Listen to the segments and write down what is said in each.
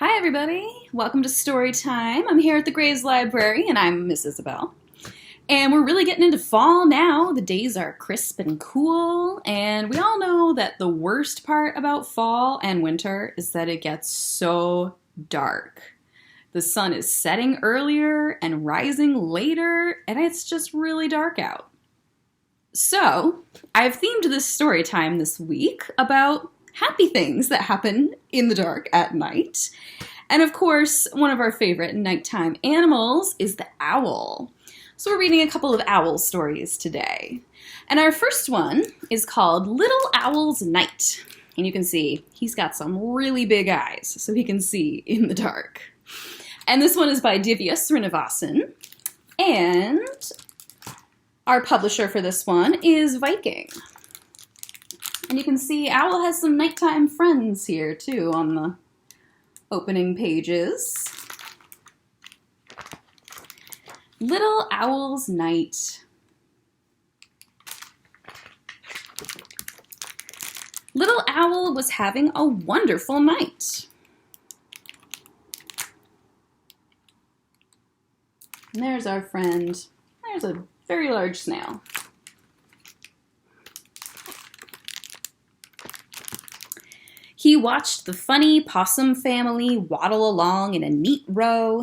Hi everybody, welcome to Story Time. I'm here at the Graves Library and I'm Miss Isabelle. And we're really getting into fall now. The days are crisp and cool, and we all know that the worst part about fall and winter is that it gets so dark. The sun is setting earlier and rising later, and it's just really dark out. So, I've themed this story time this week about happy things that happen in the dark at night. And of course, one of our favorite nighttime animals is the owl. So we're reading a couple of owl stories today. And our first one is called Little Owl's Night. And you can see he's got some really big eyes, so he can see in the dark. And this one is by Divya Srinivasan. And our publisher for this one is Viking. And you can see Owl has some nighttime friends here, too, on the opening pages. Little Owl's Night. Little Owl was having a wonderful night. And there's our friend. There's a very large snail. He watched the funny possum family waddle along in a neat row.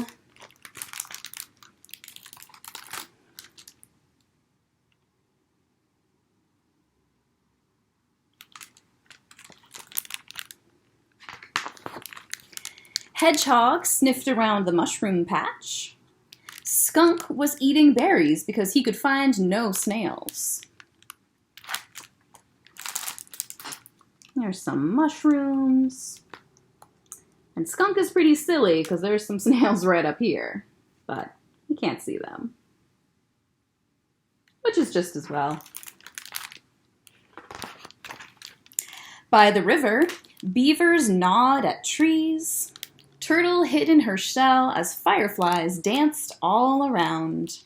Hedgehog sniffed around the mushroom patch. Skunk was eating berries because he could find no snails. There's some mushrooms. And Skunk is pretty silly because there's some snails right up here, but you can't see them, which is just as well. By the river, beavers gnawed at trees. Turtle hid in her shell as fireflies danced all around.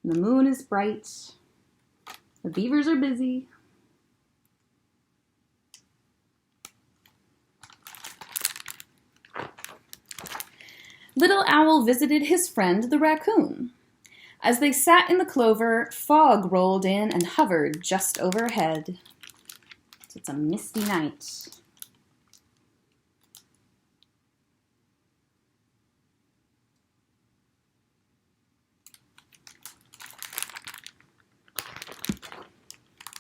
The moon is bright. The beavers are busy. Little Owl visited his friend the raccoon. As they sat in the clover, fog rolled in and hovered just overhead. So it's a misty night.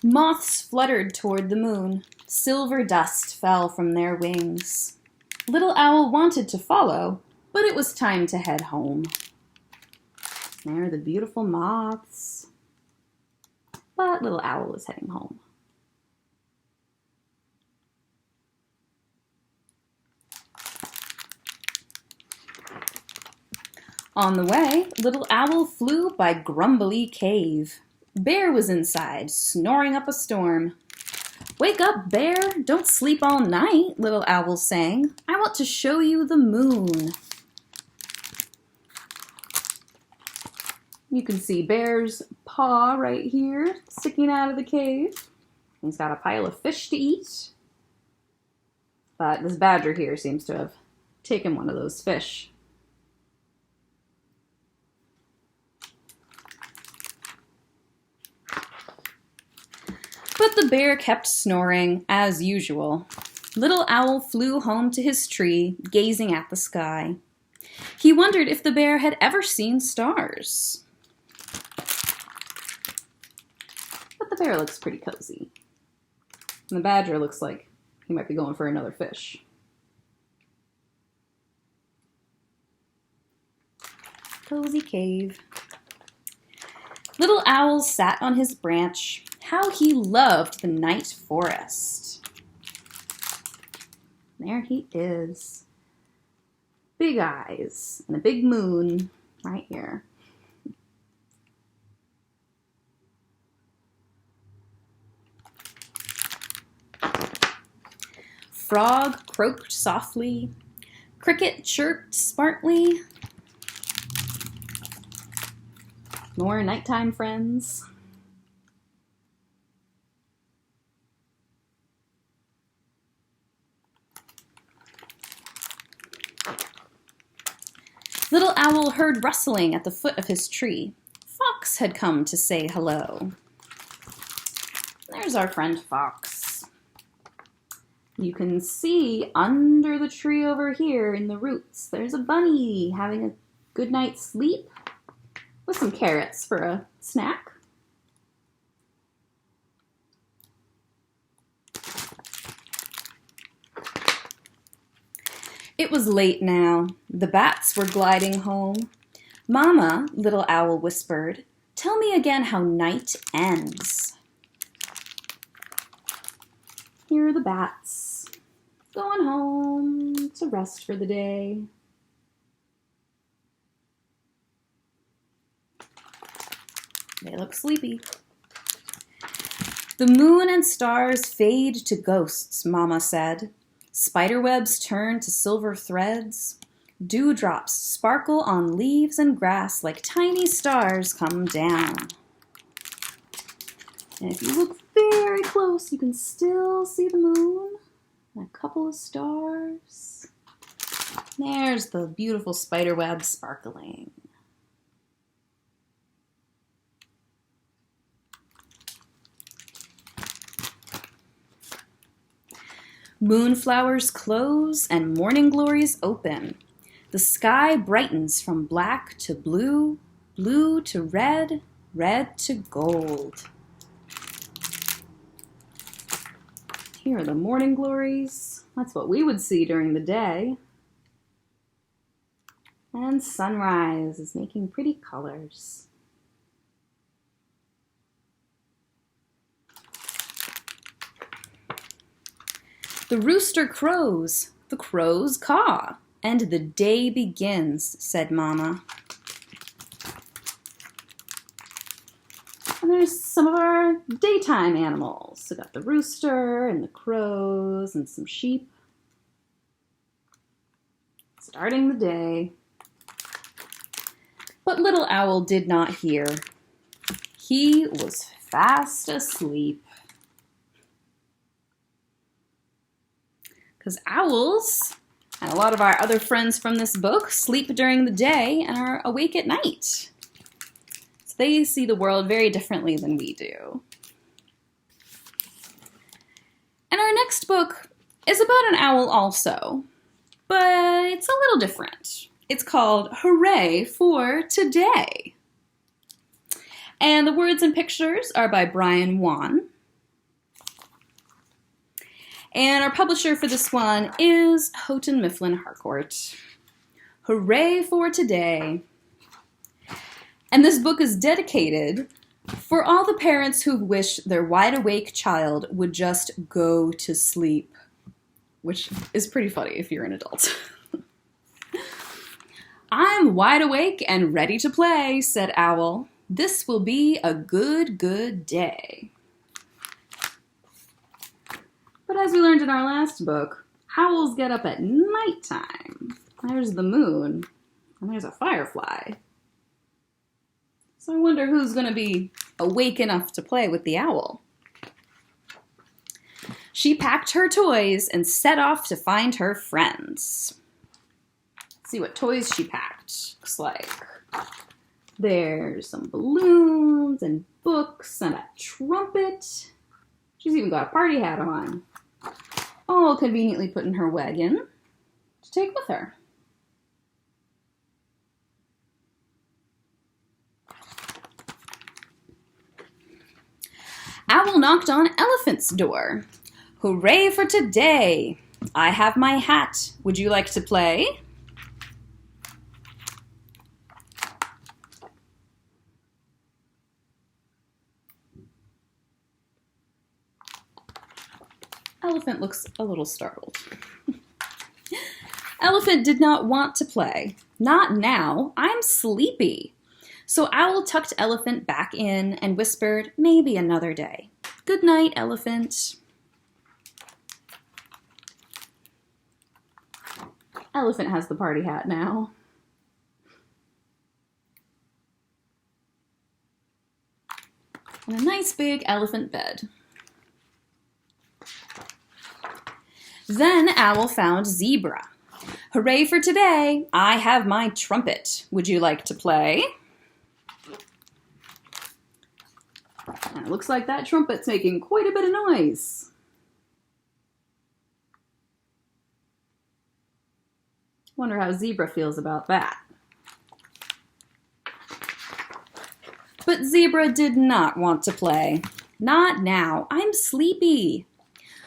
Moths fluttered toward the moon. Silver dust fell from their wings. Little Owl wanted to follow, but it was time to head home. There are the beautiful moths. But Little Owl is heading home. On the way, Little Owl flew by Grumbly Cave. Bear was inside, snoring up a storm. "Wake up, Bear! Don't sleep all night," Little Owl sang. "I want to show you the moon." You can see Bear's paw right here, sticking out of the cave. He's got a pile of fish to eat. But this badger here seems to have taken one of those fish. But the bear kept snoring, as usual. Little Owl flew home to his tree, gazing at the sky. He wondered if the bear had ever seen stars. But the bear looks pretty cozy. And the badger looks like he might be going for another fish. Cozy cave. Little Owl sat on his branch. How he loved the night forest. There he is. Big eyes and a big moon right here. Frog croaked softly. Cricket chirped smartly. More nighttime friends. Little Owl heard rustling at the foot of his tree. Fox had come to say hello. There's our friend Fox. You can see under the tree over here in the roots, there's a bunny having a good night's sleep with some carrots for a snack. It was late now. The bats were gliding home. Mama, Little Owl whispered, tell me again how night ends. Here are the bats, going home to rest for the day. They look sleepy. The moon and stars fade to ghosts, Mama said. Spiderwebs turn to silver threads. Dewdrops sparkle on leaves and grass like tiny stars come down. And if you look very close, you can still see the moon and a couple of stars. There's the beautiful spiderweb sparkling. Moonflowers close and morning glories open. The sky brightens from black to blue, blue to red, red to gold. Here are the morning glories. That's what we would see during the day. And sunrise is making pretty colors. The rooster crows, the crows caw, and the day begins, said Mama. And there's some of our daytime animals. We got the rooster and the crows and some sheep. Starting the day. But Little Owl did not hear. He was fast asleep. Because owls, and a lot of our other friends from this book, sleep during the day and are awake at night. So they see the world very differently than we do. And our next book is about an owl also, but it's a little different. It's called Hooray for Today. And the words and pictures are by Brian Wan. And our publisher for this one is Houghton Mifflin Harcourt. Hooray for Today. And this book is dedicated for all the parents who wish their wide-awake child would just go to sleep, which is pretty funny if you're an adult. I'm wide awake and ready to play, said Owl. This will be a good, good day. But as we learned in our last book, owls get up at nighttime. There's the moon, and there's a firefly. So I wonder who's going to be awake enough to play with the owl. She packed her toys and set off to find her friends. Let's see what toys she packed. Looks like there's some balloons and books and a trumpet. She's even got a party hat on. All conveniently put in her wagon to take with her. Owl knocked on Elephant's door. Hooray for today! I have my hat. Would you like to play? Elephant looks a little startled. Elephant did not want to play. Not now. I'm sleepy. So Owl tucked Elephant back in and whispered, maybe another day. Good night, Elephant. Elephant has the party hat now. And a nice big elephant bed. Then Owl found Zebra. Hooray for today! I have my trumpet. Would you like to play? And it looks like that trumpet's making quite a bit of noise. Wonder how Zebra feels about that. But Zebra did not want to play. Not now, I'm sleepy.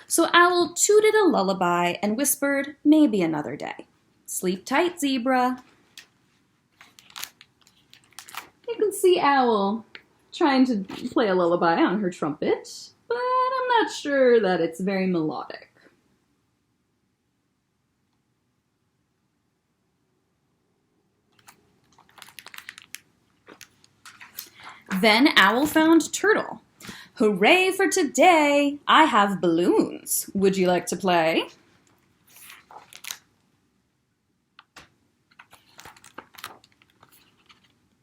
So Owl tooted a lullaby and whispered, maybe another day. Sleep tight, Zebra. You can see Owl trying to play a lullaby on her trumpet, but I'm not sure that it's very melodic. Then Owl found Turtle. Hooray for today! I have balloons. Would you like to play?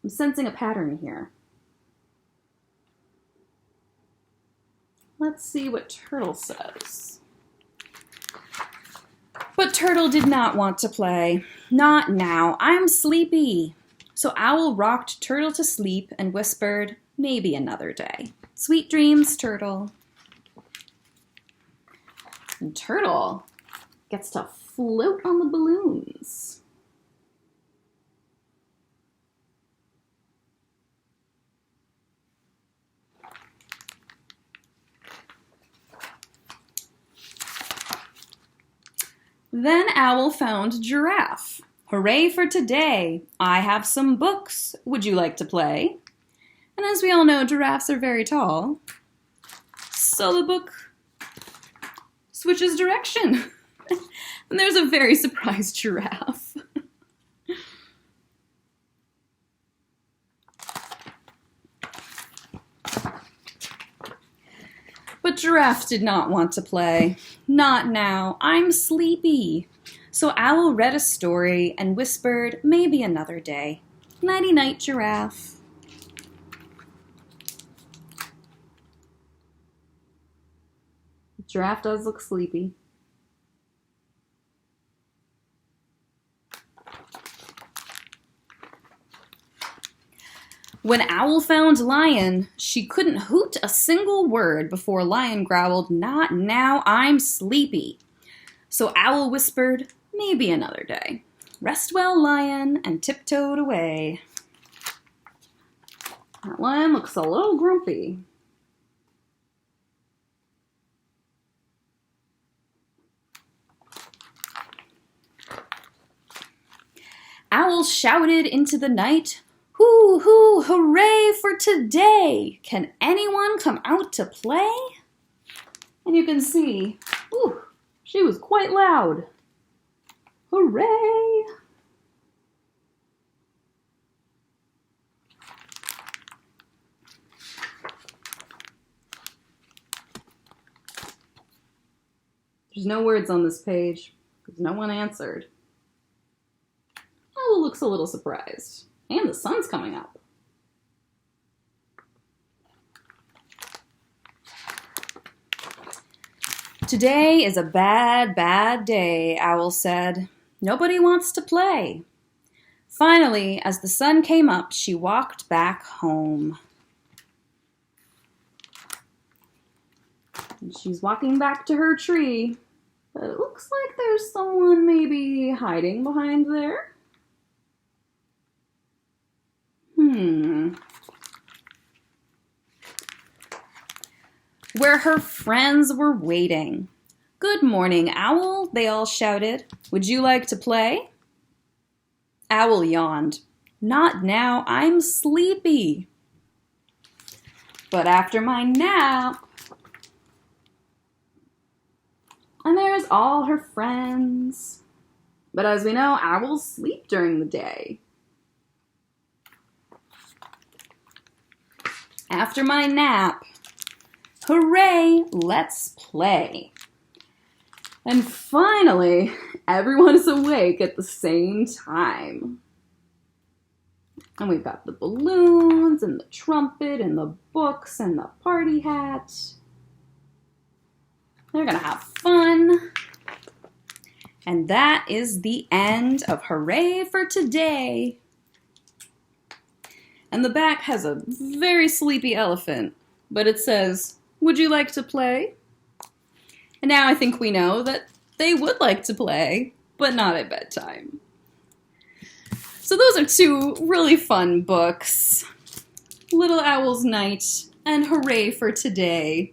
I'm sensing a pattern here. Let's see what Turtle says. But Turtle did not want to play. Not now. I'm sleepy. So Owl rocked Turtle to sleep and whispered, maybe another day. Sweet dreams, Turtle. And Turtle gets to float on the balloons. Then Owl found Giraffe. Hooray for today! I have some books. Would you like to play? And as we all know, giraffes are very tall. So the book switches direction. And there's a very surprised giraffe. But Giraffe did not want to play. Not now. I'm sleepy. So Owl read a story and whispered, maybe another day. Nighty-night, Giraffe. Giraffe does look sleepy. When Owl found Lion, she couldn't hoot a single word before Lion growled, not now, I'm sleepy. So Owl whispered, maybe another day. Rest well, Lion, and tiptoed away. That Lion looks a little grumpy. Owl shouted into the night, hoo, hoo, hooray for today! Can anyone come out to play? And you can see, ooh, she was quite loud. Hooray! There's no words on this page because no one answered. Owl looks a little surprised. And the sun's coming up. Today is a bad, bad day, Owl said. Nobody wants to play. Finally, as the sun came up, she walked back home. And she's walking back to her tree, but it looks like there's someone maybe hiding behind there. Where her friends were waiting. Good morning, Owl, they all shouted. Would you like to play? Owl yawned. Not now, I'm sleepy. But after my nap. And there's all her friends. But as we know, owls sleep during the day. After my nap. Hooray, let's play. And finally, everyone is awake at the same time. And we've got the balloons and the trumpet and the books and the party hat. They're gonna have fun. And that is the end of Hooray for today. And the back has a very sleepy elephant, but it says, "Would you like to play?" And now I think we know that they would like to play, but not at bedtime. So those are two really fun books. Little Owl's Night and Hooray for Today,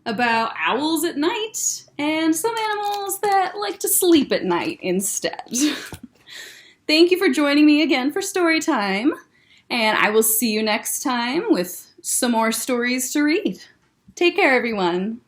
about owls at night and some animals that like to sleep at night instead. Thank you for joining me again for story time, and I will see you next time with some more stories to read. Take care, everyone.